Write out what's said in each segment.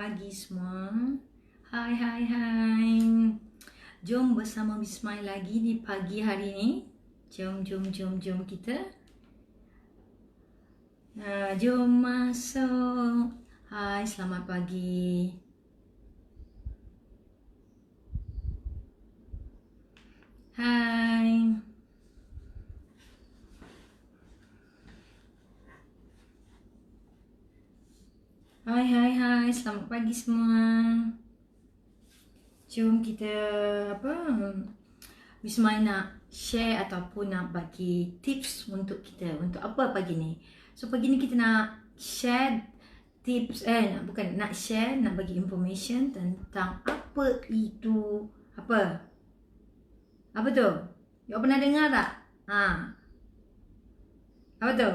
pagi semua. Hai. Jom bersama Miss Mai lagi di pagi hari ini. Jom kita. Jom masuk. Hai, selamat pagi. Hai. Hai, selamat pagi semua. Jom kita Miss Mai nak share ataupun nak bagi tips untuk kita. Untuk apa pagi ni? So pagi ni kita nak share tips, nak share, nak bagi information tentang apa itu, apa tu? You pernah dengar tak? Apa tu?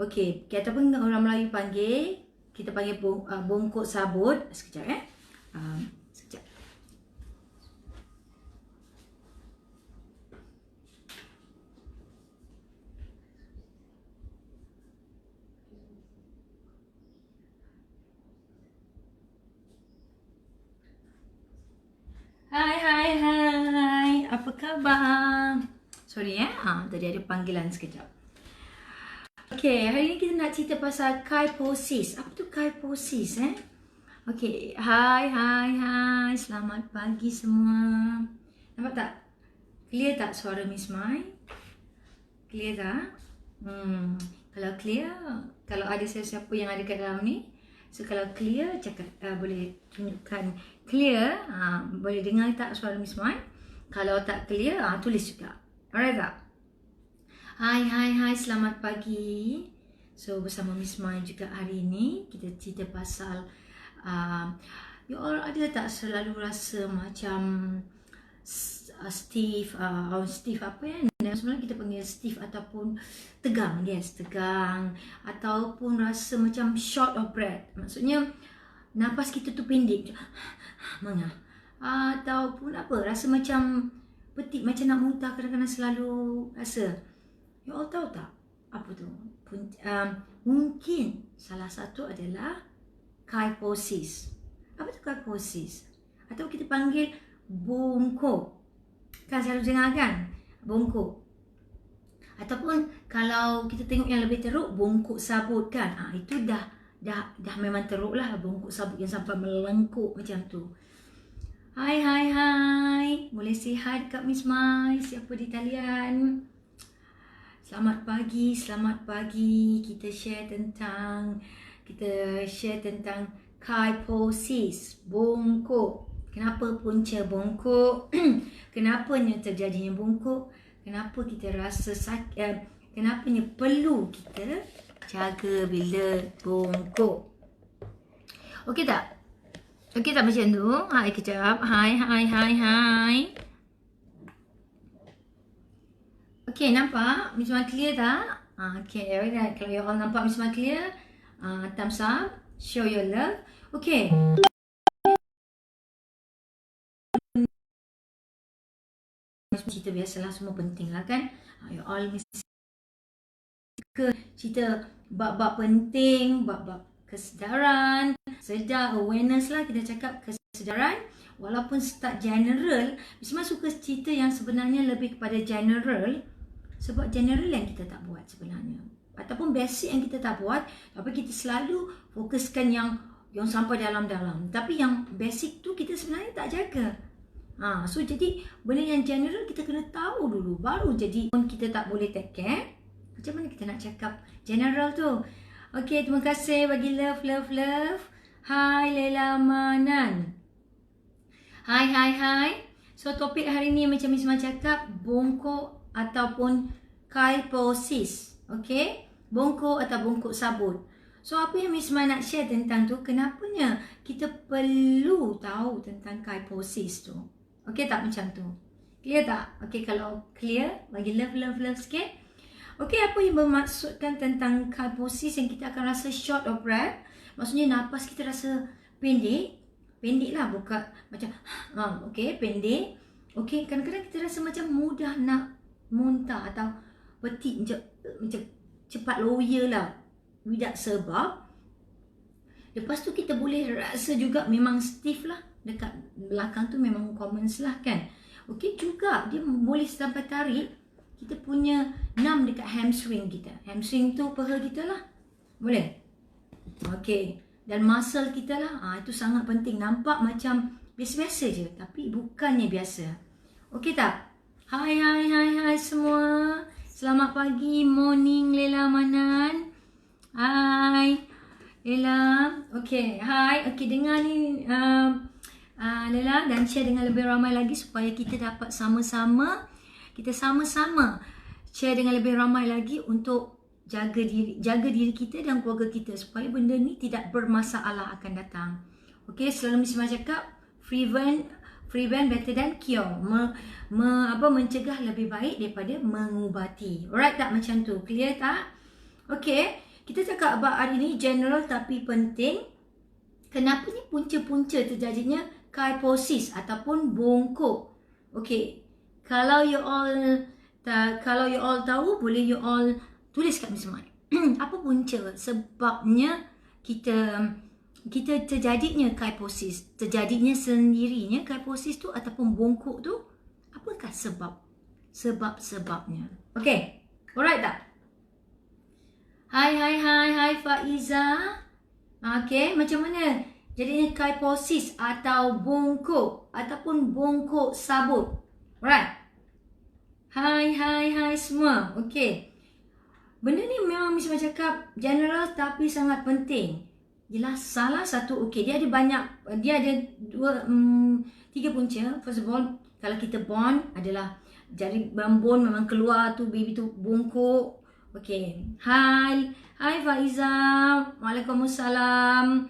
Okey, ataupun orang Melayu panggil, kita panggil bongkok sabut. Sekejap sekejap. Hai. Apa khabar? Sorry tadi ada panggilan sekejap. Okey, hari ni kita nak cerita pasal kyphosis. Apa tu kyphosis Okey, hai. Selamat pagi semua. Nampak tak? Clear tak suara Miss Mai? Clear tak? Kalau clear, kalau ada siapa yang ada kat dalam ni, so kalau clear, cakap boleh tunjukkan clear, boleh dengar tak suara Miss Mai? Kalau tak clear, tulis juga. Alright tak? Hai, selamat pagi. So bersama Miss Mai juga hari ini kita cerita pasal you all ada tak selalu rasa macam stiff apa sebenarnya kita panggil stiff ataupun tegang, tegang, ataupun rasa macam short of breath. Maksudnya nafas kita tu pendek, ataupun rasa macam petik, macam nak muntah, kadang-kadang selalu rasa. You all tahu tak apa tu? Mungkin salah satu adalah kyphosis. Apa tu kyphosis? Atau kita panggil bongkok. Kan selalu dengar kan? Bongkok. Ataupun kalau kita tengok yang lebih teruk, bongkok sabut kan? Itu dah memang teruk lah, bongkok sabut yang sampai melengkuk macam tu. Hai. Boleh say hi dekat Miss Mai, siapa di talian? Selamat pagi. Kita share tentang kyphosis, bongkok. Kenapa punca bongkok? Kenapanya terjadinya bongkok? Kenapa kita rasa sakit? Kenapanya perlu kita jaga bila bongkok? Okey tak? Okey tak macam tu? Hai kejap. Hai. Okey, nampak? Miss Mai clear tak? Okey, alright. Kalau you all nampak Miss Mai clear, thumbs up, show your love. Okey. Cerita biasalah, semua penting lah kan? You all mesti cerita bab-bab penting, bab-bab kesedaran, sedar, awareness lah, kita cakap kesedaran. Walaupun start general, Miss Mai suka cerita yang sebenarnya lebih kepada general. Sebab general yang kita tak buat sebenarnya, ataupun basic yang kita tak buat, tapi kita selalu fokuskan yang sampai dalam-dalam. Tapi yang basic tu kita sebenarnya tak jaga. So jadi benda yang general kita kena tahu dulu, baru jadi pun kita tak boleh take care. Macam mana kita nak cakap general tu? Okey, terima kasih bagi love. Hai Lela Manan. Hai. So topik hari ni macam Miss Mai cakap, bongkok ataupun kyphosis. Okey, bongkok atau bongkok sabut. So apa yang Miss Mai nak share tentang tu, kenapanya kita perlu tahu tentang kyphosis tu. Okey tak macam tu? Clear tak? Okey, kalau clear, bagi love sikit. Okey, apa yang bermaksudkan tentang kyphosis yang kita akan rasa short of breath? Maksudnya nafas kita rasa pendek lah, bukan macam okey, pendek. Okey, kadang-kadang kita rasa macam mudah nak muntah atau petik macam cepat loya lah, without sebab. Lepas tu kita boleh rasa juga memang stiff lah. Dekat belakang tu memang common lah kan. Okey, juga dia boleh sampai tarik kita punya numb dekat hamstring kita. Hamstring tu paha kita lah. Boleh? Okey. Dan muscle kita lah. Itu sangat penting. Nampak macam biasa-biasa je. Tapi bukannya biasa. Okey tak? Hai semua. Selamat pagi. Morning Lela Manan. Hai. Lela. Okey. Hai. Okey, dengar ni Lela dan share dengan lebih ramai lagi supaya kita dapat sama-sama. Kita sama-sama share dengan lebih ramai lagi untuk jaga diri kita dan keluarga kita supaya benda ni tidak bermasalah akan datang. Okey, selalu Miss Mah cakap prevent better than cure. Mencegah lebih baik daripada mengubati. Alright tak macam tu? Clear tak? Okey, kita cakap about hari ni general tapi penting. Kenapa ni punca-punca terjadinya kyphosis ataupun bongkok? Okey, kalau you all tahu, boleh you all tulis kat Miss Mai. Apa punca sebabnya kita terjadinya kyphosis, terjadinya sendirinya kyphosis tu ataupun bongkok tu? Apakah sebabnya? Okey, alright tak? Hai Faiza. Okey, macam mana jadinya kyphosis atau bongkok ataupun bongkok sabut? Alright. Hai semua. Okey. Benda ni memang Miss Mah cakap general tapi sangat penting. Jelas salah satu, okey, dia ada tiga punca. First of all, kalau kita born adalah jari bone memang keluar tu, baby tu bongkok. Okey. Hai Faiza. Waalaikumsalam.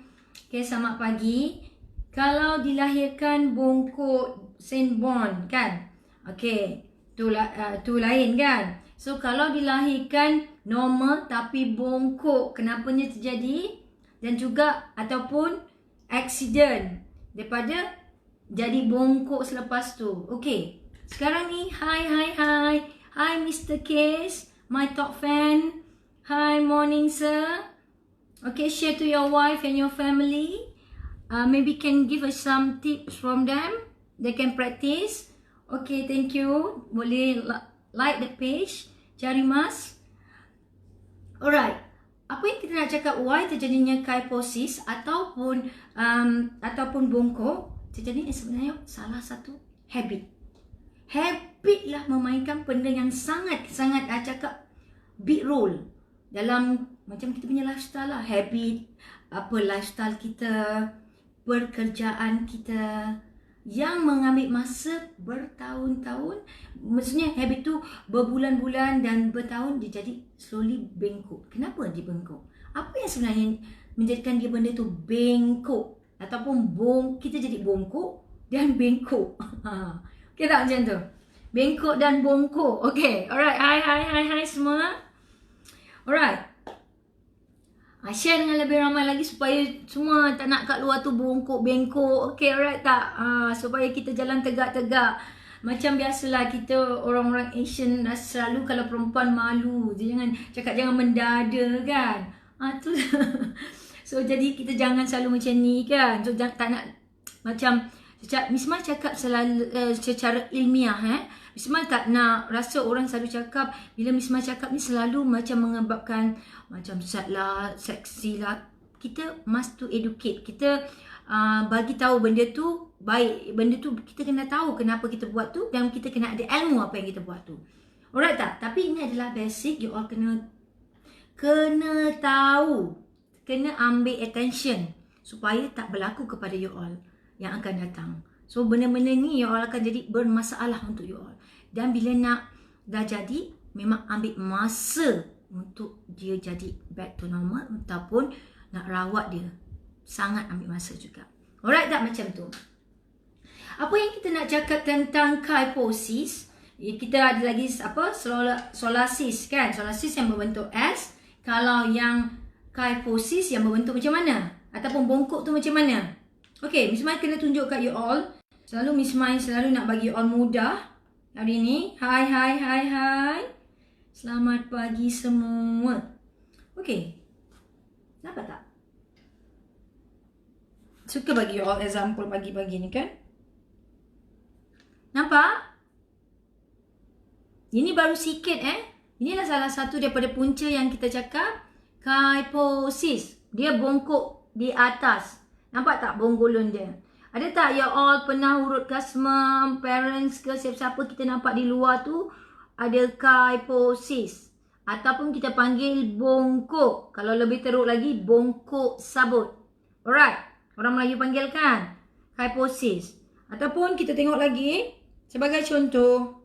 Okey, selamat pagi. Kalau dilahirkan bongkok bone kan? Okey. Tu lain kan? So kalau dilahirkan normal tapi bongkok, kenapanya terjadi? Dan juga ataupun accident daripada jadi bongkok selepas tu. Okey. Sekarang ni Hi Mr. Case, my top fan. Hi, morning sir. Okay, share to your wife and your family. Maybe can give us some tips from them. They can practice. Okay, thank you. Boleh like the page. Cari mas. Alright. Apa yang kita nak cakap why terjadinya kyphosis ataupun bongkok? Terjadinya sebenarnya salah satu habit. Habit lah memainkan benda yang sangat cakap big role dalam macam kita punya lifestyle lah. Habit, lifestyle kita, pekerjaan kita yang mengambil masa bertahun-tahun. Maksudnya habit tu berbulan-bulan dan bertahun dia jadi slowly bengkok. Kenapa dia bengkok? Apa yang sebenarnya menjadikan dia benda tu bengkok ataupun kita jadi bongkok dan bengkok? Okay tak macam tu? Bengkok dan bongkok. Okay, alright. Hai semua. Alright. Share dengan lebih ramai lagi supaya semua tak nak kat luar tu bongkok, bengkok. Okay, alright tak? Supaya kita jalan tegak-tegak. Macam biasalah kita orang-orang Asian selalu kalau perempuan malu. Jangan mendada kan. Tu. So jadi kita jangan selalu macam ni kan. So tak nak macam Miss Mai cakap selalu secara ilmiah Miss Mai tak nak rasa orang selalu cakap bila Miss Mai cakap ni selalu macam mengebabkan macam sad lah, seksi lah. Kita must to educate. Kita bagi tahu benda tu baik. Benda tu kita kena tahu kenapa kita buat tu dan kita kena ada ilmu apa yang kita buat tu. Alright tak? Tapi ini adalah basic. You all kena tahu. Kena ambil attention supaya tak berlaku kepada you all yang akan datang. So benda-benda ni you all akan jadi bermasalah untuk you all. Dan bila nak dah jadi, memang ambil masa untuk dia jadi back to normal ataupun nak rawat dia. Sangat ambil masa juga. Alright tak macam tu? Apa yang kita nak cakap tentang kyphosis? Kita ada lagi soleasis kan? Soleasis yang berbentuk S. Kalau yang kyphosis yang berbentuk macam mana? Ataupun bongkok tu macam mana? Okay, Miss Mai kena tunjuk kat you all. Selalu Miss Mai selalu nak bagi you all mudah hari ni. Hai. Selamat pagi semua. Okay. Nampak tak? Suka bagi you all example pagi-pagi ni kan. Nampak? Ini baru sikit Inilah salah satu daripada punca yang kita cakap. Kyphosis. Dia bongkok di atas. Nampak tak bonggolon dia? Ada tak you all pernah urut kasma, parents ke siapa-siapa kita nampak di luar tu ada kyphosis. Ataupun kita panggil bongkok. Kalau lebih teruk lagi, bongkok sabut. Alright. Orang Melayu panggil kan? Kyphosis. Ataupun kita tengok lagi. Sebagai contoh.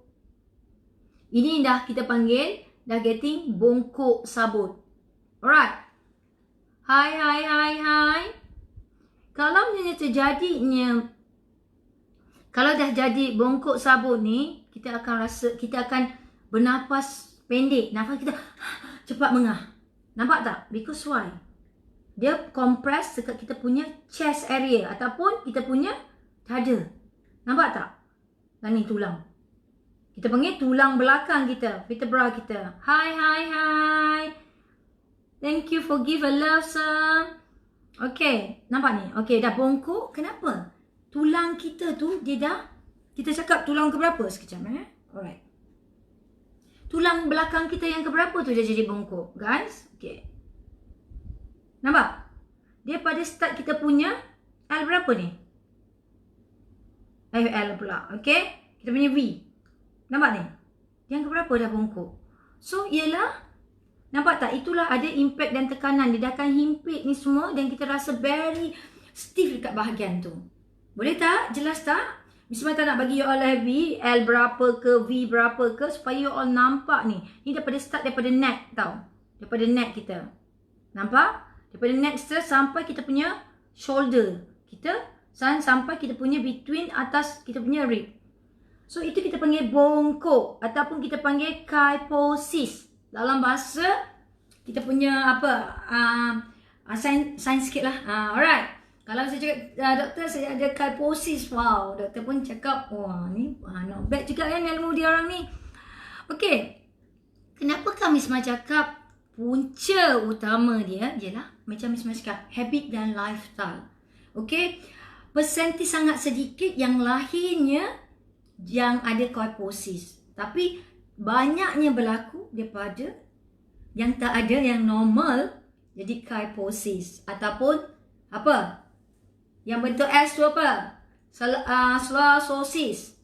Ini dah kita panggil. Dah getting bongkok sabut. Alright. Hai. Kalau terjadinya. Kalau dah jadi bongkok sabut ni. Kita akan bernafas pendek. Nafas kita cepat mengah. Nampak tak? Because why? Dia compress dekat kita punya chest area. Ataupun kita punya dada. Nampak tak? Dan ni tulang. Kita panggil tulang belakang kita. Vertebra kita. Hai. Thank you for give a love, sir. Okay. Nampak ni? Okay, dah bongkok. Kenapa? Tulang kita tu, dia dah. Kita cakap tulang keberapa sekejap Alright. Tulang belakang kita yang keberapa tu dia jadi bongkok. Guys. Okay. Nampak? Dia pada start kita punya L berapa ni? L pula. Okay. Kita punya V. Nampak ni? Yang keberapa dah bongkok? So, ialah. Nampak tak? Itulah ada impact dan tekanan. Dia dah akan himpit ni semua. Dan kita rasa very stiff dekat bahagian tu. Boleh tak? Jelas tak? Bismillah tak nak bagi you all heavy. L berapa ke, V berapa ke. Supaya you all nampak ni. Ni daripada start daripada neck tau. Daripada neck kita. Nampak? Daripada neck kita sampai kita punya shoulder. Kita sampai kita punya between atas kita punya rib. So itu kita panggil bongkok. Ataupun kita panggil kyphosis. Dalam bahasa kita punya apa. Sains sikit lah. Alright. Kalau saya cakap, doktor saya ada kyphosis. Wow, doktor pun cakap, wah ni not bad juga kan ilmu dia orang ni. Okay. Kenapa kami semua cakap punca utama dia ialah macam semua cakap habit dan lifestyle. Okay. Persentis sangat sedikit yang lahirnya yang ada kyphosis. Tapi banyaknya berlaku daripada yang tak ada, yang normal jadi kyphosis. Ataupun apa? Yang bentuk S tu apa? Scoliosis.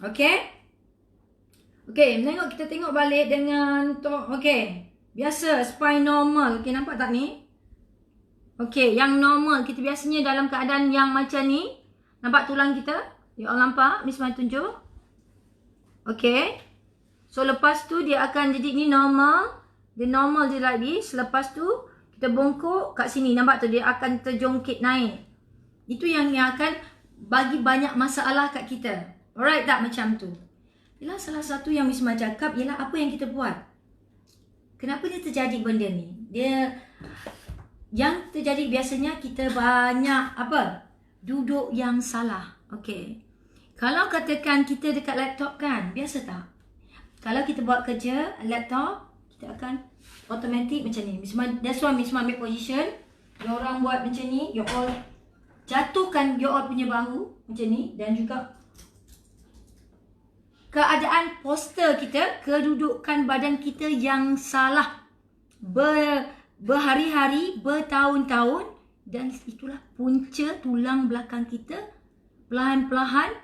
Okay? Okay, kita tengok balik dengan okay. Biasa, spine normal. Okay, nampak tak ni? Okay, yang normal. Kita biasanya dalam keadaan yang macam ni. Nampak tulang kita? You all nampak? Miss Mai tunjuk. Okay. So, lepas tu dia akan jadi ni normal. Dia normal je like this. Lepas tu, kita bongkok kat sini. Nampak tu? Dia akan terjongkit naik. Itu yang akan bagi banyak masalah kat kita. Alright tak macam tu? Ialah salah satu yang Miss Mai cakap ialah apa yang kita buat. Kenapa dia terjadi benda ni? Yang terjadi biasanya kita banyak apa? Duduk yang salah. Okay. Kalau katakan kita dekat laptop kan, biasa tak? Kalau kita buat kerja laptop, kita akan automatic macam ni. That's why Miss Ma ambil position. Diorang buat macam ni, you all jatuhkan you all punya bahu macam ni. Dan juga keadaan postur kita, kedudukan badan kita yang salah. Berhari-hari, bertahun-tahun. Dan itulah punca tulang belakang kita perlahan-lahan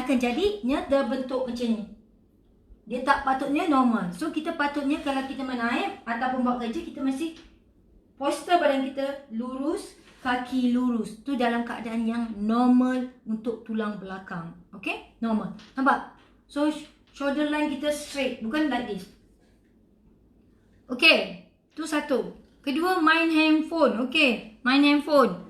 akan jadinya terbentuk macam ni. Dia tak patutnya normal. So kita patutnya kalau kita menaik ataupun buat kerja, kita mesti postur badan kita lurus, kaki lurus. Tu dalam keadaan yang normal untuk tulang belakang. Okay? Normal. Nampak? So shoulder line kita straight. Bukan like this. Okay. Tu satu. Kedua, main handphone. Okay. Main handphone.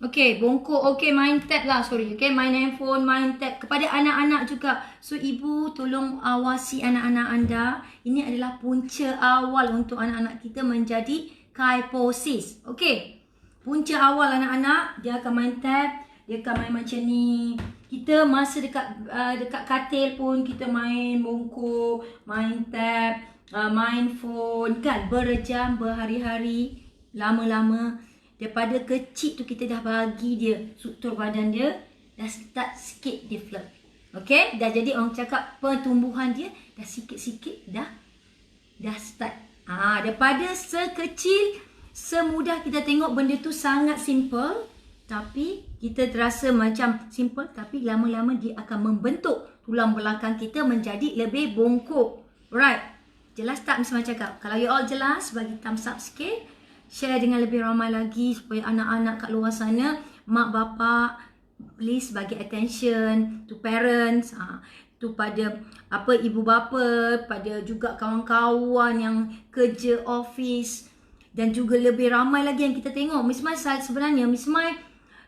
Okay, bongkok. Okay, main tab lah. Sorry. Okay, main handphone, main tab. Kepada anak-anak juga. So, ibu tolong awasi anak-anak anda. Ini adalah punca awal untuk anak-anak kita menjadi kyphosis. Okay. Punca awal anak-anak, dia akan main tab. Dia akan main macam ni. Kita masa dekat katil pun, kita main bongkok, main tab, main phone kan. Berjam, berhari-hari, lama-lama. Daripada kecil tu kita dah bagi dia struktur badan dia, dah start sikit develop. Okay, dah jadi orang cakap pertumbuhan dia dah sikit-sikit dah start. Daripada sekecil, semudah kita tengok benda tu sangat simple, tapi kita terasa macam simple, tapi lama-lama dia akan membentuk tulang belakang kita menjadi lebih bongkok. Right, jelas tak Miss Mai cakap? Kalau you all jelas, bagi thumbs up sikit, share dengan lebih ramai lagi supaya anak-anak kat luar sana, mak bapak, please bagi attention to parents, tu pada ibu bapa, pada juga kawan-kawan yang kerja office, dan juga lebih ramai lagi yang kita tengok. Miss Mai sebenarnya Miss Mai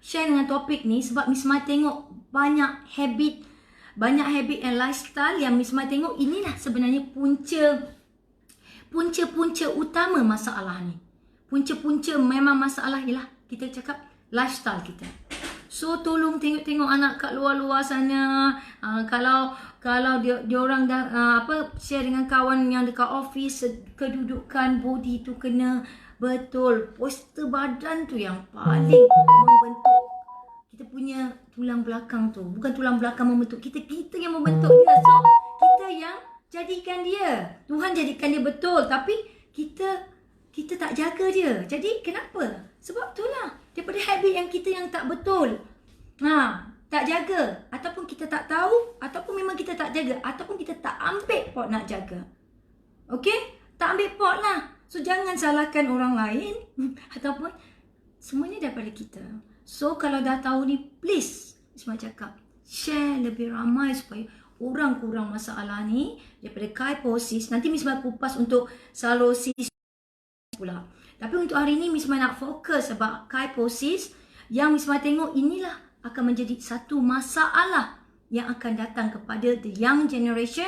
share dengan topik ni sebab Miss Mai tengok banyak habit and lifestyle yang Miss Mai tengok inilah sebenarnya punca utama masalah ni. Punca memang masalah ialah kita cakap lifestyle kita. So tolong tengok anak kat luar sana. Kalau dia orang dah share dengan kawan yang dekat office, kedudukan body tu kena betul. Postur badan tu yang paling membentuk kita punya tulang belakang tu. Bukan tulang belakang membentuk kita yang membentuk dia. So kita yang jadikan dia. Tuhan jadikan dia betul, tapi kita tak jaga dia. Jadi kenapa? Sebab itulah daripada habit yang kita yang tak betul. Tak jaga, ataupun kita tak tahu, ataupun memang kita tak jaga, ataupun kita tak ambil pot nak jaga. Okey? Tak ambil pot lah. So jangan salahkan orang lain ataupun semuanya daripada kita. So kalau dah tahu ni, please Ismail cakap, share lebih ramai supaya orang kurang masalah ni daripada kyphosis. Nanti Miss Mai kupas untuk salosis pula. Tapi untuk hari ni Miss Mai nak fokus sebab kyphosis yang Miss Mai tengok inilah akan menjadi satu masalah yang akan datang kepada the young generation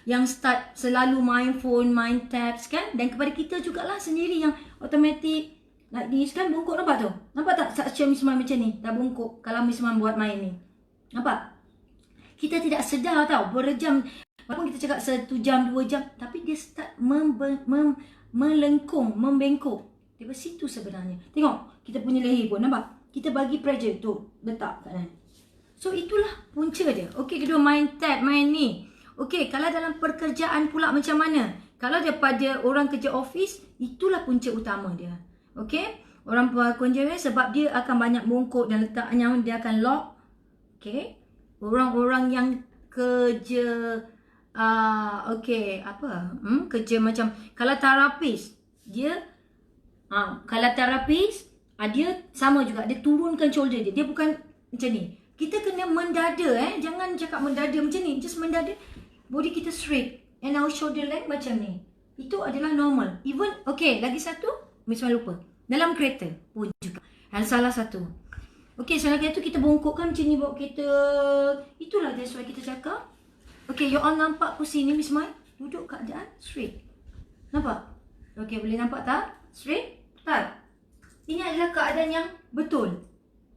yang start selalu main phone, main tabs kan, dan kepada kita jugalah sendiri yang automatic like this kan, bongkok nampak tu? Nampak tak section Miss Mai macam ni? Dah bongkok kalau Miss Mai buat main ni. Nampak? Kita tidak sedar tau, berjam, walaupun kita cakap 1 jam, 2 jam, tapi dia start melengkung, membengkok. Dari situ sebenarnya. Tengok, kita punya leher pun nampak? Kita bagi pressure tu, letak kat dalam. So itulah punca dia. Okey, kedua main tab, main ni. Okey, kalau dalam pekerjaan pula macam mana? Kalau daripada orang kerja office, itulah punca utama dia. Okey, orang kerja sebab dia akan banyak bongkok dan letaknya dia akan lock. Okey, orang-orang yang kerja kerja macam kalau terapis, dia dia sama juga, dia turunkan shoulder dia. Dia bukan macam ni. Kita kena mendada jangan cakap mendada macam ni, just mendada. Body kita straight and our shoulder length macam ni. Itu adalah normal. Even lagi satu, Miss Mai lupa. Dalam kereta pun juga. Dan salah satu. Salah kereta tu kita bongkokkan macam ni bawa kereta. Itulah that's why kita cakap. You all nampak kursi ni Miss Mai duduk keadaan straight. Nampak? Boleh nampak tak? Straight? Tak? Ini adalah keadaan yang betul.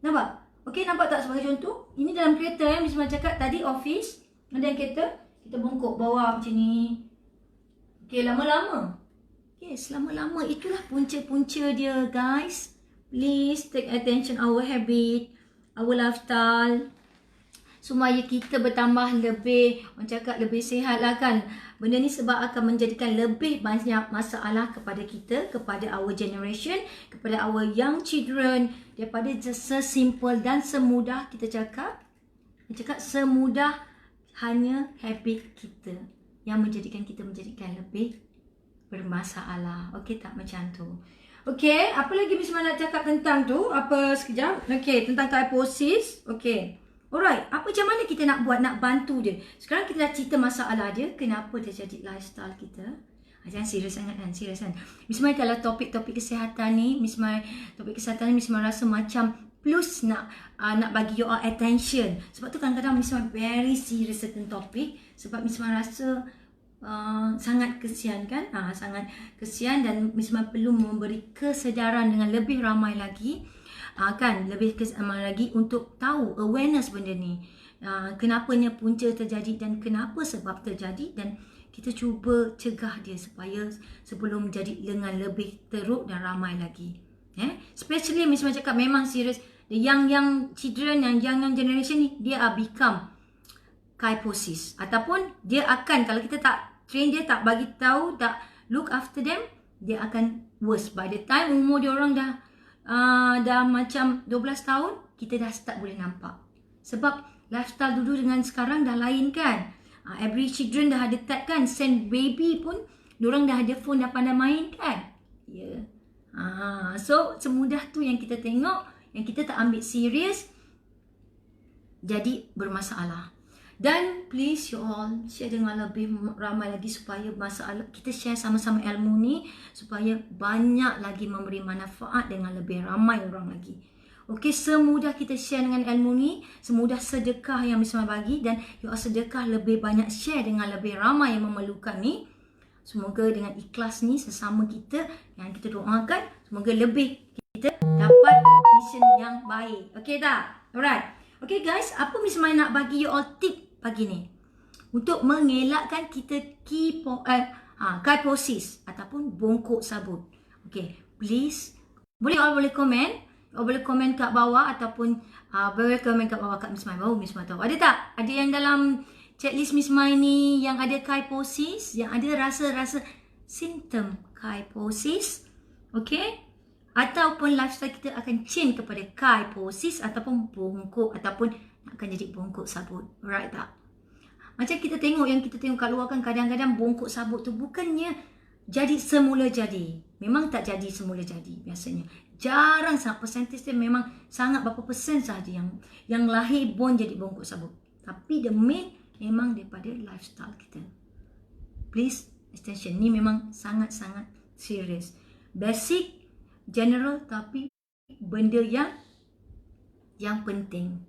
Nampak? Nampak tak sebagai contoh? Ini dalam kereta Miss Mai cakap tadi office. Dan kereta kita bongkok bawah macam ni. Lama-lama. Selama-lama itulah punca-punca dia guys. Please take attention our habit, our lifestyle. Supaya kita bertambah lebih, orang cakap lebih sihat lah kan. Benda ni sebab akan menjadikan lebih banyak masalah kepada kita, kepada our generation, kepada our young children. Daripada sesimple dan semudah kita cakap semudah hanya habit kita yang menjadikan kita lebih bermasalah. Tak macam tu. Apa lagi Miss Mai nak cakap tentang tu? Apa sekejap? Tentang kyphosis. Alright, macam mana kita nak buat, nak bantu dia? Sekarang kita dah cerita masalah dia, kenapa dia jadi lifestyle kita. Jangan serius sangat kan, serius kan. Miss Mai kalau topik-topik kesihatan ni, Miss Mai rasa macam plus nak bagi you all attention. Sebab tu kadang-kadang Miss Mai very serious certain topik. Sebab Miss Mai rasa sangat kesian kan, sangat kesian, dan Miss Mai perlu memberi kesedaran dengan lebih ramai lagi. Lebih lagi untuk tahu awareness benda ni, kenapanya punca terjadi dan kenapa sebab terjadi, dan kita cuba cegah dia supaya sebelum jadi dengan lebih teruk dan ramai lagi. Especially Miss Mai cakap memang serius. The young children, yang young generation ni, dia become kyphosis. Ataupun dia akan, kalau kita tak train dia, tak bagi tahu, tak look after them, dia akan worse. By the time umur dia orang dah macam 12 tahun, kita dah start boleh nampak. Sebab lifestyle dulu dengan sekarang dah lain kan. Every children dah ada tab kan. Send baby pun, diorang dah ada phone, dah pandai main kan. Ya. So semudah tu yang kita tengok, yang kita tak ambil serius, jadi bermasalah. Dan please you all share dengan lebih ramai lagi supaya masalah kita share sama-sama ilmu ni, supaya banyak lagi memberi manfaat dengan lebih ramai orang lagi. Okey, semudah kita share dengan ilmu ni, semudah sedekah yang Miss Mai bagi, dan you all sedekah lebih banyak, share dengan lebih ramai yang memerlukan ni. Semoga dengan ikhlas ni sesama kita yang kita doakan, semoga lebih kita dapat mission yang baik. Okey tak? Alright. Okay guys, apa Miss Mai nak bagi you all tip pagi ni? Untuk mengelakkan kita kyphosis ataupun bongkok sabut. Okay, please, boleh komen. Boleh komen kat bawah ataupun boleh komen kat bawah kat Miss Mai. Baru Miss Mai tahu. Ada tak? Ada yang dalam checklist Miss Mai ni yang ada kyphosis, yang ada rasa-rasa simptom kyphosis? Okay? Ataupun lifestyle kita akan change kepada kyphosis ataupun bongkok, ataupun akan jadi bongkok sabut. Right tak? Macam kita tengok, yang kita tengok kat luar kan, kadang-kadang bongkok sabut tu bukannya jadi semula jadi. Memang tak jadi semula jadi biasanya. Jarang sangat, percentage dia memang sangat berapa persen sahaja yang lahir born jadi bongkok sabut. Tapi the main memang daripada lifestyle kita. Please attention, ni memang sangat-sangat serius. Basic, general, tapi benda yang penting.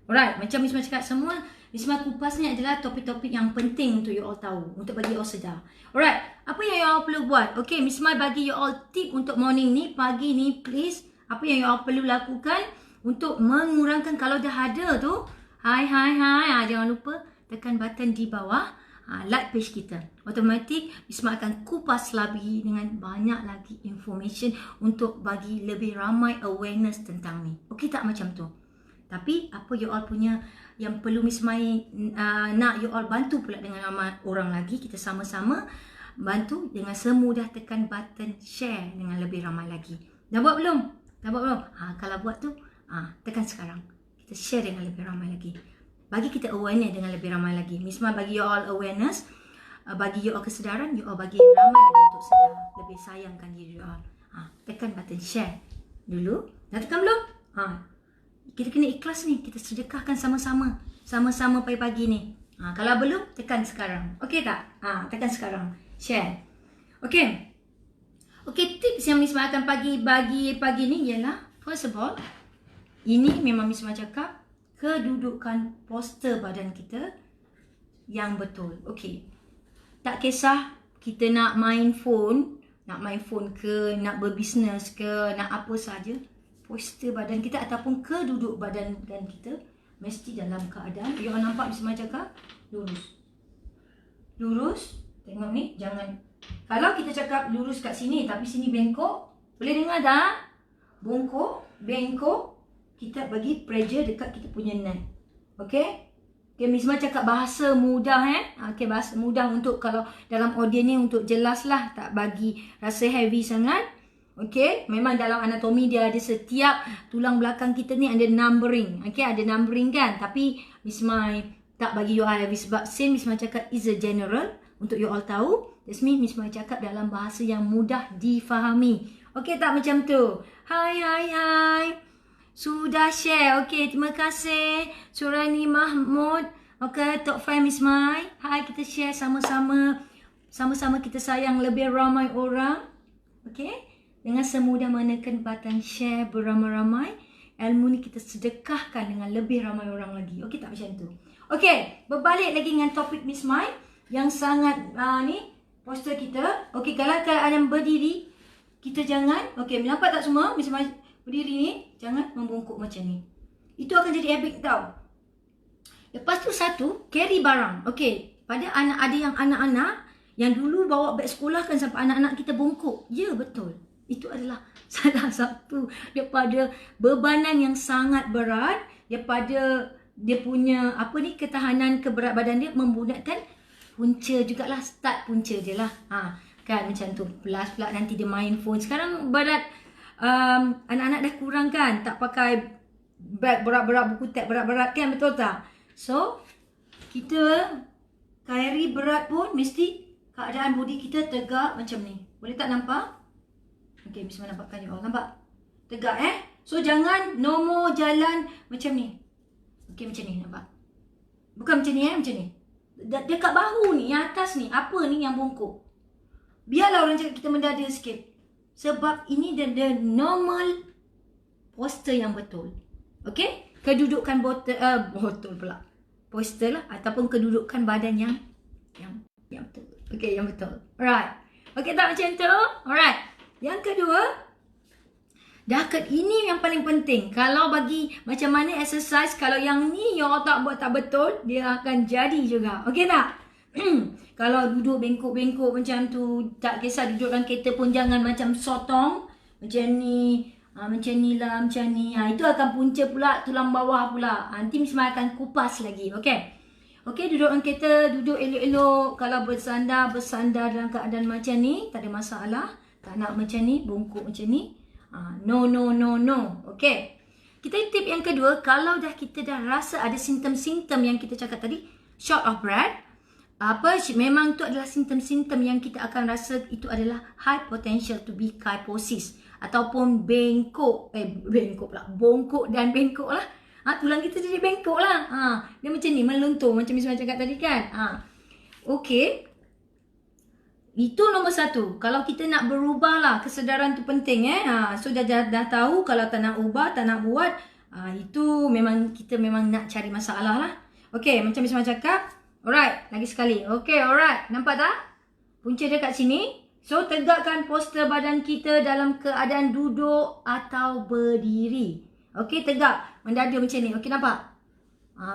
Alright, macam Miss Mai cakap, semua Miss Mai kupas ni adalah topik-topik yang penting untuk you all tahu, untuk bagi you all sedar. Alright, apa yang you all perlu buat? Okay, Miss Mai bagi you all tip untuk morning ni, pagi ni, please. Apa yang you all perlu lakukan untuk mengurangkan, kalau dah ada tu, hai, jangan lupa tekan button di bawah, like page kita. Automatik Miss Mai akan kupas lagi dengan banyak lagi information untuk bagi lebih ramai awareness tentang ni. Okey tak macam tu? Tapi apa you all punya yang perlu Miss Mai nak you all bantu pula dengan ramai orang lagi, kita sama-sama bantu dengan semudah tekan button share dengan lebih ramai lagi. Dah buat belum? Dah buat belum? Kalau buat tu, tekan sekarang. Kita share dengan lebih ramai lagi. Bagi kita awareness dengan lebih ramai lagi. Miss Mai bagi you all awareness, bagi you all kesedaran, you all bagi ramai lagi untuk sedar, lebih sayangkan diri you all. Tekan button share dulu. Dah tekan belum? Kita kena ikhlas ni, kita sedekahkan sama-sama. Sama-sama pagi-pagi ni. Kalau belum, tekan sekarang. Okey tak? Tekan sekarang. Share. Okey. Okey, tips yang Miss Mai akan bagi pagi ni ialah, first of all, ini memang Miss Mai cakap, kedudukan postur badan kita yang betul. Okey. Tak kisah kita nak main phone ke, nak berbisnes ke, nak apa saja, postur badan kita ataupun keduduk badan kita mesti dalam keadaan, you all nampak Miss Mai cakap, lurus. Lurus. Tengok ni, jangan. Kalau kita cakap lurus kat sini tapi sini bengkok, boleh dengar tak? Bengkok, kita bagi pressure dekat kita punya neck. Okey? Okay, Miss Mai cakap bahasa mudah Okey, bahasa mudah untuk kalau dalam audio ni untuk jelas lah, tak bagi rasa heavy sangat. Okey, memang dalam anatomi dia ada setiap tulang belakang kita ni ada numbering. Okey, ada numbering kan, tapi Miss Mai tak bagi you all heavy sebab same Miss Mai cakap is a general untuk you all tahu. That's mean Miss Mai cakap dalam bahasa yang mudah difahami. Okey tak macam tu? Hai. Sudah share. Okey, terima kasih Surani Mahmud. Okey, top 5 Miss Mai. Hai, kita share sama-sama. Sama-sama kita sayang lebih ramai orang. Okey, dengan semudah menekan button share beramai-ramai, ilmu ni kita sedekahkan dengan lebih ramai orang lagi. Okey tak macam tu? Okey, berbalik lagi dengan topik Miss Mai yang sangat ni postur kita. Okey, kalau keadaan berdiri, kita jangan, okey, nampak tak semua Miss Mai berdiri ni, jangan membungkuk macam ni. Itu akan jadi habit tau. Lepas tu satu, carry barang. Okey, pada ada yang anak-anak yang dulu bawa beg sekolah kan sampai anak-anak kita bungkuk. Ya, betul. Itu adalah adalah salah satu daripada bebanan yang sangat berat, daripada dia punya ketahanan keberat badan dia menggunakan punca jugalah. Start punca je lah. Kan macam tu. Plus pula nanti dia main phone. Sekarang berat anak-anak dah kurang kan, tak pakai bag berat-berat, buku tab berat-berat kan, betul tak? So kita carry berat pun mesti keadaan body kita tegak macam ni. Boleh tak nampak? Okay, bismillah, nampakkan you all. Nampak? Tegak So jangan no jalan macam ni. Okay, macam ni, nampak? Bukan macam ni macam ni. Dekat bahu ni, yang atas ni, apa ni yang bongkok. Biarlah orang cakap kita mendada sikit. Sebab ini the normal posture yang betul. Okay? Kedudukan botol pula. Posture lah. Ataupun kedudukan badan yang betul. Okay, yang betul. Alright. Okay tak macam tu? Alright. Yang kedua, ini yang paling penting. Kalau bagi macam mana exercise, kalau yang ni you tak buat tak betul, dia akan jadi juga. Okay tak? Kalau duduk bengkok-bengkok macam tu, tak kisah duduk dalam kereta pun jangan macam sotong. Macam ni. Macam ni lah, macam ni. Itu akan punca pula, tulang bawah pula. Nanti Miss Mai akan kupas lagi. Okay? Okay, duduk dalam kereta, duduk elok-elok. Kalau bersandar dalam keadaan macam ni, tak ada masalah. Tak nak macam ni, bongkok macam ni. No. Okay. Kita tip yang kedua, kalau kita dah rasa ada simptom-simptom yang kita cakap tadi, short of breath, memang tu adalah simptom-simptom yang kita akan rasa itu adalah high potential to be kyphosis ataupun bongkok dan bengkok lah. Tulang kita jadi bengkok lah. Dia macam ni, meluntur macam Miss Mai cakap tadi kan. Okay. Itu nombor satu. Kalau kita nak berubah lah, kesedaran tu penting So dah tahu kalau tak nak ubah, tak nak buat, itu kita memang nak cari masalah lah. Okay, macam Miss Mai cakap. Alright, lagi sekali. Okay, alright. Nampak tak? Punca dia kat sini. So, tegakkan postur badan kita dalam keadaan duduk atau berdiri. Okay, tegak. Mendada macam ni. Okay, nampak?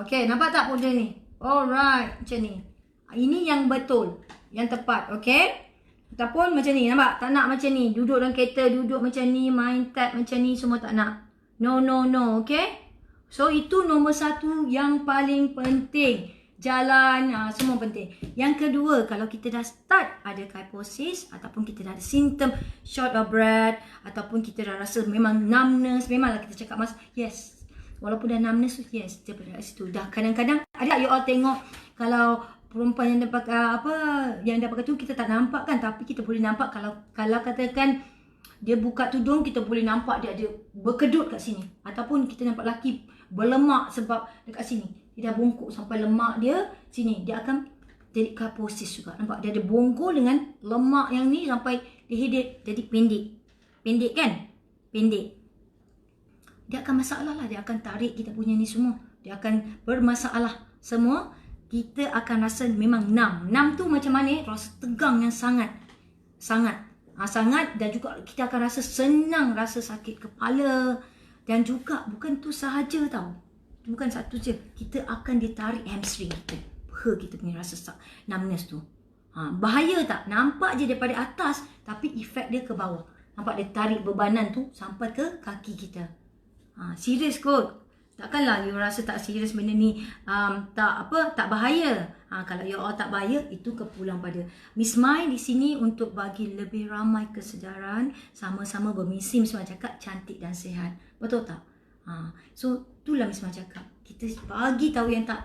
Okay, nampak tak punca ni? Alright, macam ni. Ini yang betul. Yang tepat, okay? Ataupun macam ni, nampak? Tak nak macam ni. Duduk dalam kereta, duduk macam ni, main tab macam ni, semua tak nak. No, okay? So, itu nombor satu yang paling penting. Jalan, semua penting. Yang kedua, kalau kita dah start ada kyphosis ataupun kita dah ada simptom short of breath ataupun kita dah rasa memang numbness, memanglah kita cakap yes. Walaupun dah numbness, yes, dia pada situ. Dah kadang-kadang ada you all tengok kalau perempuan yang dah pakai tu kita tak nampak kan, tapi kita boleh nampak kalau katakan dia buka tudung, kita boleh nampak dia ada berkedut kat sini. Ataupun kita nampak lelaki berlemak sebab dekat sini. Dia dah bongkok sampai lemak dia sini. Dia akan jadi kyphosis juga. Nampak? Dia ada bongkok dengan lemak yang ni sampai dia jadi pendek. Pendek kan? Pendek. Dia akan masalah lah. Dia akan tarik kita punya ni semua. Dia akan bermasalah semua. Kita akan rasa memang numb. Numb tu macam mana? Rasa tegang yang sangat. Sangat. Sangat, dan juga kita akan rasa senang, rasa sakit kepala. Dan juga bukan tu sahaja tau. Bukan satu je. Kita akan ditarik hamstring kita. Kita punya rasa numbness tu. Bahaya tak? Nampak je daripada atas, tapi efek dia ke bawah. Nampak dia tarik bebanan tu sampai ke kaki kita. Serius kot. Takkanlah you rasa tak serius benda ni tak bahaya. Kalau you all tak bahaya, itu kepulang pada Miss Mai di sini untuk bagi lebih ramai kesedaran, sama-sama bermisi. Miss Mai cakap cantik dan sihat. Betul tak? So itulah Miss Mai cakap. Kita bagi tahu yang tak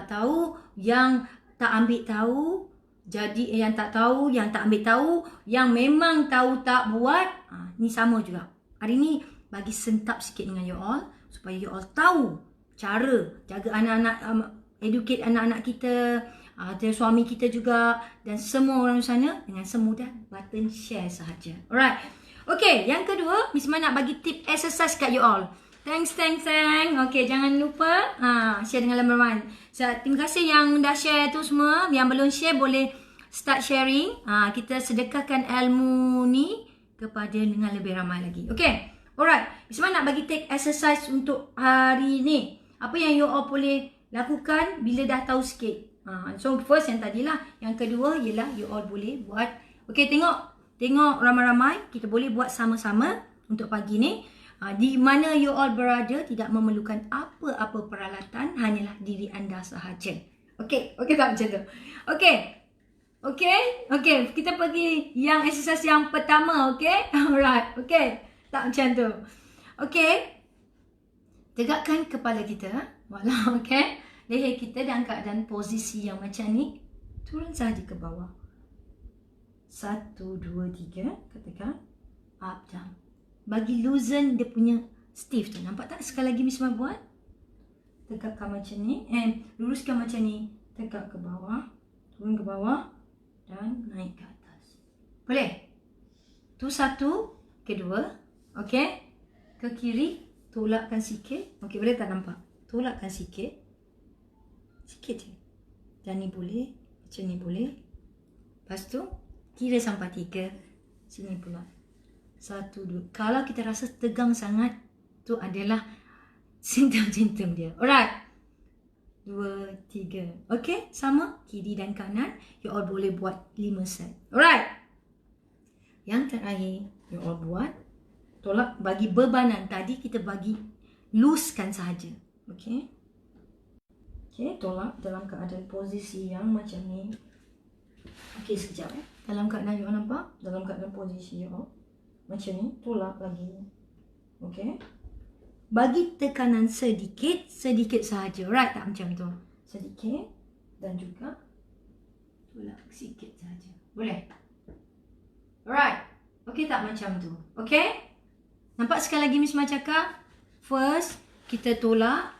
tahu, yang tak ambil tahu, jadi yang tak tahu, yang tak ambil tahu, yang memang tahu tak buat. Ni sama juga. Hari ni bagi sentap sikit dengan you all supaya you all tahu cara jaga anak-anak, educate anak-anak kita, ada suami kita juga dan semua orang di sana dengan semudah button share sahaja. Alright. Okay, yang kedua, Miss Mai nak bagi tip exercise kat you all. Thanks. Okay, jangan lupa share dengan ramai. Terima kasih yang dah share tu semua. Yang belum share boleh start sharing. Kita sedekahkan ilmu ni kepada dengan lebih ramai lagi. Okay. Alright. Miss Mai nak bagi take exercise untuk hari ni. Apa yang you all boleh lakukan bila dah tahu sikit. So first yang tadilah. Yang kedua ialah you all boleh buat. Okay, tengok tengok ramai-ramai. Kita boleh buat sama-sama untuk pagi ni. Di mana you all berada tidak memerlukan apa-apa peralatan, hanyalah diri anda sahaja. Okey, okey tak macam tu? Okey. Okey, kita pergi yang exercise yang pertama, okey? Alright, okey. Tak macam tu. Okey. Tegakkan kepala kita, walau okey. Leher kita dalam keadaan posisi yang macam ni. Turun sahaja ke bawah. 1, 2, 3, katakan. Up, down. Bagi loosen dia punya stiff tu. Nampak tak sekali lagi Miss Mai buat? Tegakkan macam ni. Luruskan macam ni. Tegak ke bawah. Turun ke bawah. Dan naik ke atas. Boleh? Tu satu. Kedua. Okey. Ke kiri. Tolakkan sikit. Okey, boleh tak nampak? Tolakkan sikit. Sikit je. Dan ni boleh. Macam ni boleh. Lepas tu. Kira sampai 3. Sini pula. 1, 2. Kalau kita rasa tegang sangat, tu adalah simptom-simptom dia. Alright. 2, 3. Okay, sama. Kiri dan kanan. You all boleh buat 5 set. Alright. Yang terakhir, you all buat. Tolak bagi bebanan. Tadi kita bagi loosekan sahaja. Okay. Okay, tolak dalam keadaan posisi yang macam ni. Okay, sekejap. Dalam keadaan you all nampak? Dalam keadaan posisi you all. Macam ni, tolak lagi. Okey. Bagi tekanan sedikit sahaja. Right tak macam tu? Sedikit dan juga tolak sikit sahaja. Boleh? Alright. Okey tak macam tu? Okey? Nampak sekali lagi Miss Mai cakap? First, kita tolak.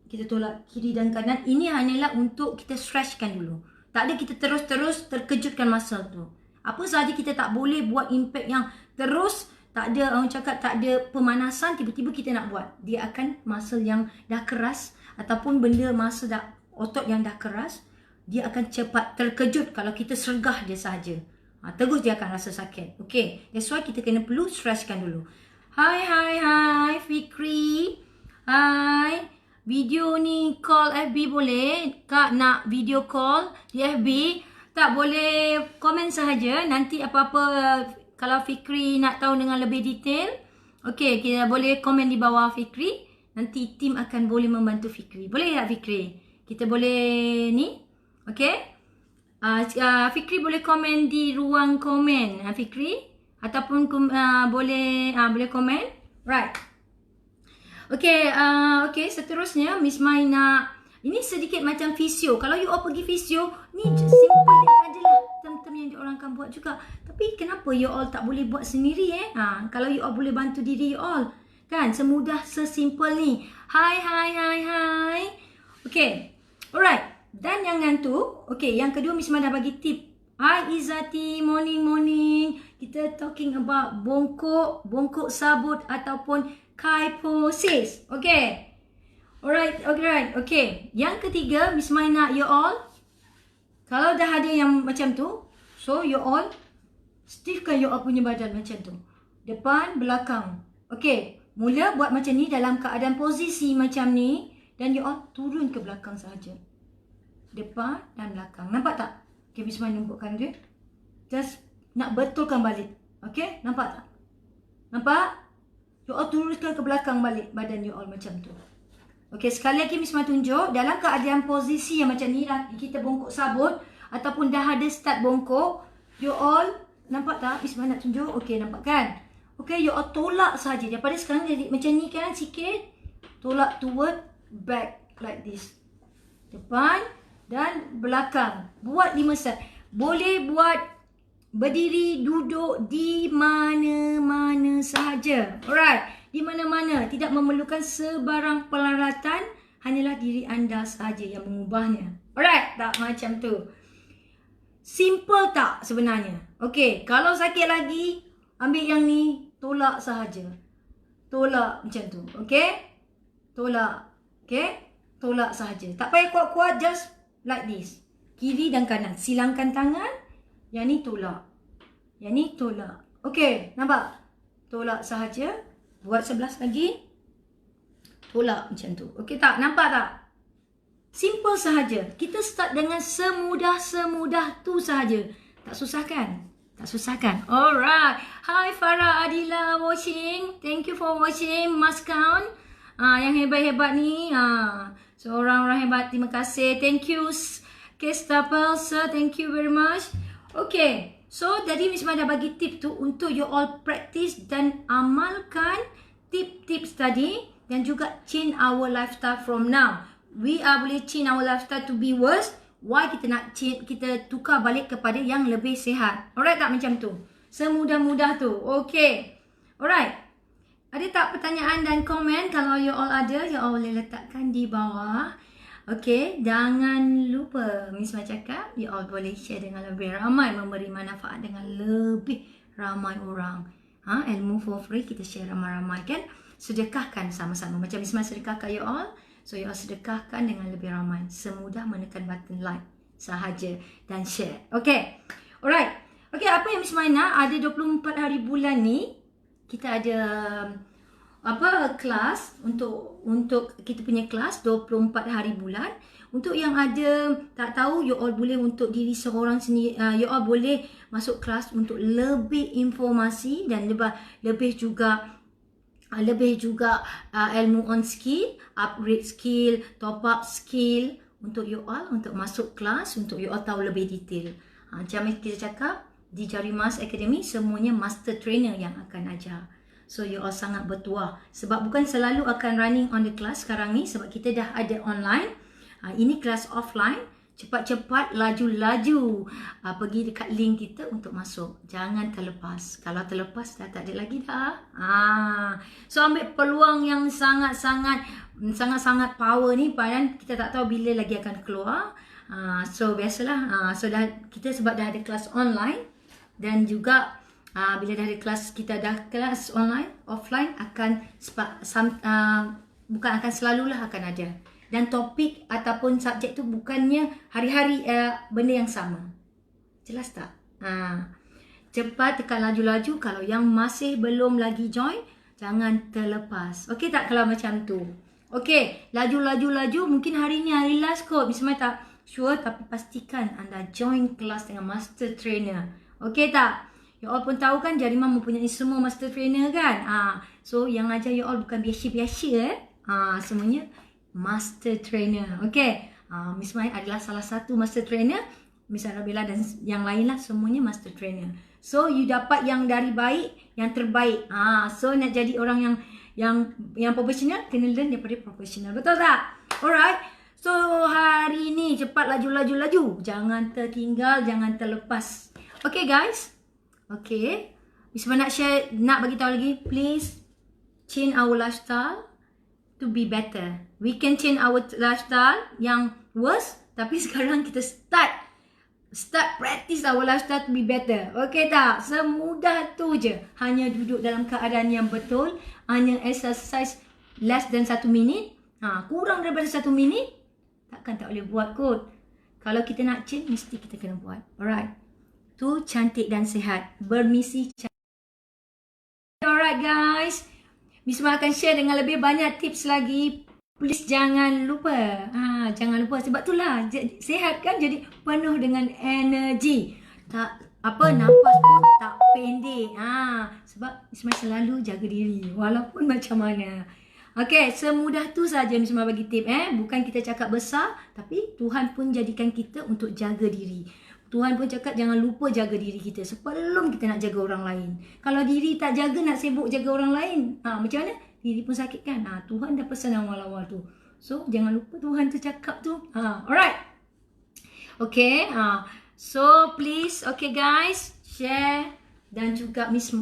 Kita tolak kiri dan kanan. Ini hanyalah untuk kita stretchkan dulu. Tak ada kita terus-terus terkejutkan muscle tu. Apa sahaja kita tak boleh buat impact yang terus, tak ada orang cakap tak ada pemanasan, tiba-tiba kita nak buat. Dia akan muscle yang dah keras ataupun benda muscle dah otot yang dah keras, dia akan cepat terkejut kalau kita sergah dia sahaja. Terus dia akan rasa sakit. Okay, that's why kita kena perlu stretchkan dulu. Hai Fikri. Hai. Video ni call FB boleh? Kak nak video call di FB? Tak, boleh komen sahaja. Nanti apa-apa kalau Fikri nak tahu dengan lebih detail. Okey, kita boleh komen di bawah Fikri. Nanti tim akan boleh membantu Fikri. Boleh tak Fikri? Kita boleh ni. Okey. Fikri boleh komen di ruang komen. Fikri. Ataupun boleh komen. Right. Okey, okey, seterusnya Miss Mai nak, ini sedikit macam fisio. Kalau you all pergi fisio, ni simple dia adalah term-term yang diorang akan buat juga. Tapi kenapa you all tak boleh buat sendiri kalau you all boleh bantu diri you all. Kan, semudah, sesimpel ni. Hai. Okey. Alright. Dan yang ngantuk, okey, yang kedua Miss Mai dah bagi tip. Hi Izzati, morning. Kita talking about bongkok sabut ataupun kyphosis. Okay. Alright. Okay. Yang ketiga, Miss Mai nak you all, kalau dah ada yang macam tu, so you all stiffkan you all punya badan macam tu. Depan, belakang. Okay. Mula buat macam ni dalam keadaan posisi macam ni. Dan you all turun ke belakang sahaja. Depan dan belakang. Nampak tak? Okay, Miss Mai numpukkan dia. Just nak betulkan balik. Okay, nampak tak? Nampak? You all turunkan ke belakang balik badan you all macam tu. Okay, sekali lagi Miss Mai tunjuk. Dalam keadaan posisi yang macam ni lah, kita bongkok sabut ataupun dah ada start bongkok, you all nampak tak? Miss Mai nak tunjuk. Okay, nampak kan? Okay, you all tolak saja. Daripada sekarang jadi macam ni kan sikit. Tolak toward back like this. Depan dan belakang. Buat 5 set. Boleh buat berdiri, duduk di mana-mana sahaja. Alright. Di mana-mana. Tidak memerlukan sebarang peralatan. Hanyalah diri anda sahaja yang mengubahnya. Alright. Tak macam tu. Simple tak sebenarnya? Okay. Kalau sakit lagi, ambil yang ni. Tolak sahaja. Tolak macam tu. Okay. Tolak. Okay. Tolak sahaja. Tak payah kuat-kuat. Just like this. Kiri dan kanan. Silangkan tangan. Yang ni tolak. Yang ni tolak. Okay. Nampak? Tolak sahaja. Buat 11 lagi. Tolak macam tu. Okay tak? Nampak tak? Simple sahaja. Kita start dengan semudah tu sahaja. Tak susah kan? Tak susah kan? Alright. Hi Farah Adila watching. Thank you for watching. Mas Count. Yang hebat-hebat ni. So orang-orang hebat. Terima kasih. Thank you. Kestapel sir. Thank you very much. Okay. So tadi Miss Mai dah bagi tip tu untuk you all practice dan amalkan tip-tips tadi. Dan juga change our lifestyle from now. We are boleh change our lifestyle to be worse. Why kita nak change, kita tukar balik kepada yang lebih sihat. Alright tak macam tu? Semudah-mudah tu. Okay. Alright. Ada tak pertanyaan dan komen? Kalau you all ada, you all boleh letakkan di bawah. Okay. Jangan lupa, Miss Mai cakap, you all boleh share dengan lebih ramai. Memberi manfaat dengan lebih ramai orang. Ilmu for free kita share ramai-ramai kan? Sedekahkan sama-sama. Macam Miss Mai sedekahkan you all. So you all sedekahkan dengan lebih ramai. Semudah menekan button like sahaja dan share. Okay. Alright. Okay, apa yang Miss Mai nak? Ada 24 hari bulan ni. Kita ada kelas untuk kita punya kelas 24 hari bulan. Untuk yang ada tak tahu, you all boleh untuk diri seorang sendiri, you all boleh masuk kelas untuk lebih informasi dan lebih juga ilmu on skill, upgrade skill, top up skill untuk you all, untuk masuk kelas, untuk you all tahu lebih detail. Macam kita cakap, di Jari Emas Academy semuanya master trainer yang akan ajar. So you all sangat bertuah. Sebab bukan selalu akan running on the class sekarang ni, sebab kita dah ada online. Ini kelas offline. Cepat-cepat, laju-laju pergi dekat link kita untuk masuk. Jangan terlepas. Kalau terlepas dah tak ada lagi dah. So ambil peluang yang sangat-sangat power ni, padahal kita tak tahu bila lagi akan keluar. So biasalah. So kita sebab dah ada kelas online dan juga bila dah ada kelas, kita dah kelas online, offline akan bukan akan selalulah akan ada. Dan topik ataupun subjek tu bukannya hari-hari benda yang sama. Jelas tak? Cepat tekan laju-laju. Kalau yang masih belum lagi join, jangan terlepas. Okey tak kalau macam tu? Okey, laju-laju. Mungkin hari ni hari last kot. Miss Mai tak sure, tapi pastikan anda join kelas dengan master trainer. Okey tak? You all pun tahu kan Jari Emas mempunyai semua master trainer kan? So yang ajar you all bukan biasa-biasa semuanya master trainer. Okay. Miss Mai adalah salah satu master trainer. Miss Arabella dan yang lain lah semuanya master trainer. So you dapat yang dari baik, yang terbaik. So nak jadi orang yang profesional, kena learn daripada profesional. Betul tak? Alright. So hari ni cepat laju. Jangan tertinggal, jangan terlepas. Okay guys. Okay. Miss Mai nak share, nak bagi tahu lagi, please change our lifestyle to be better. We can change our lifestyle yang worse, tapi sekarang kita start practice our lifestyle to be better. Okay tak? Semudah tu je. Hanya duduk dalam keadaan yang betul, hanya exercise less than 1 minit. Kurang daripada 1 minit, takkan tak boleh buat kot. Kalau kita nak change, mesti kita kena buat. Alright. Tu cantik dan sihat. Bermisi cantik. Alright guys. Miss Mai akan share dengan lebih banyak tips lagi. Please jangan lupa. Jangan lupa. Sebab itulah sihat kan, jadi penuh dengan energi. Nafas pun tak pendek. Sebab Miss Mai selalu jaga diri walaupun macam mana. Okay, semudah tu saja Miss Mai bagi tip. Bukan kita cakap besar, tapi Tuhan pun jadikan kita untuk jaga diri. Tuhan pun cakap jangan lupa jaga diri kita sebelum kita nak jaga orang lain. Kalau diri tak jaga, nak sibuk jaga orang lain, macam mana? Diri pun sakit kan? Tuhan dah pesan awal-awal tu. So jangan lupa Tuhan tu cakap tu. Alright. Okay. So please, okay guys, share dan juga Miss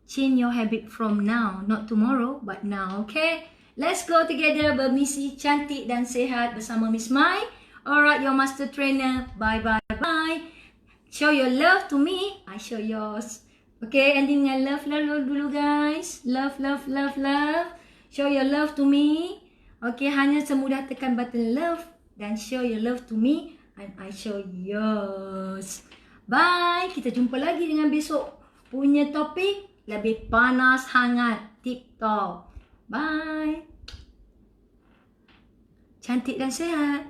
change your habit from now, not tomorrow but now. Okay. Let's go together bermisi cantik dan sihat bersama Miss Mai. Alright, your master trainer. Bye. Show your love to me, I show yours. Okay, ending dengan love dulu guys. Love. Show your love to me. Okay, hanya semudah tekan button love dan show your love to me and I show yours. Bye. Kita jumpa lagi dengan besok punya topik lebih panas, hangat, tip top. Bye. Cantik dan sihat.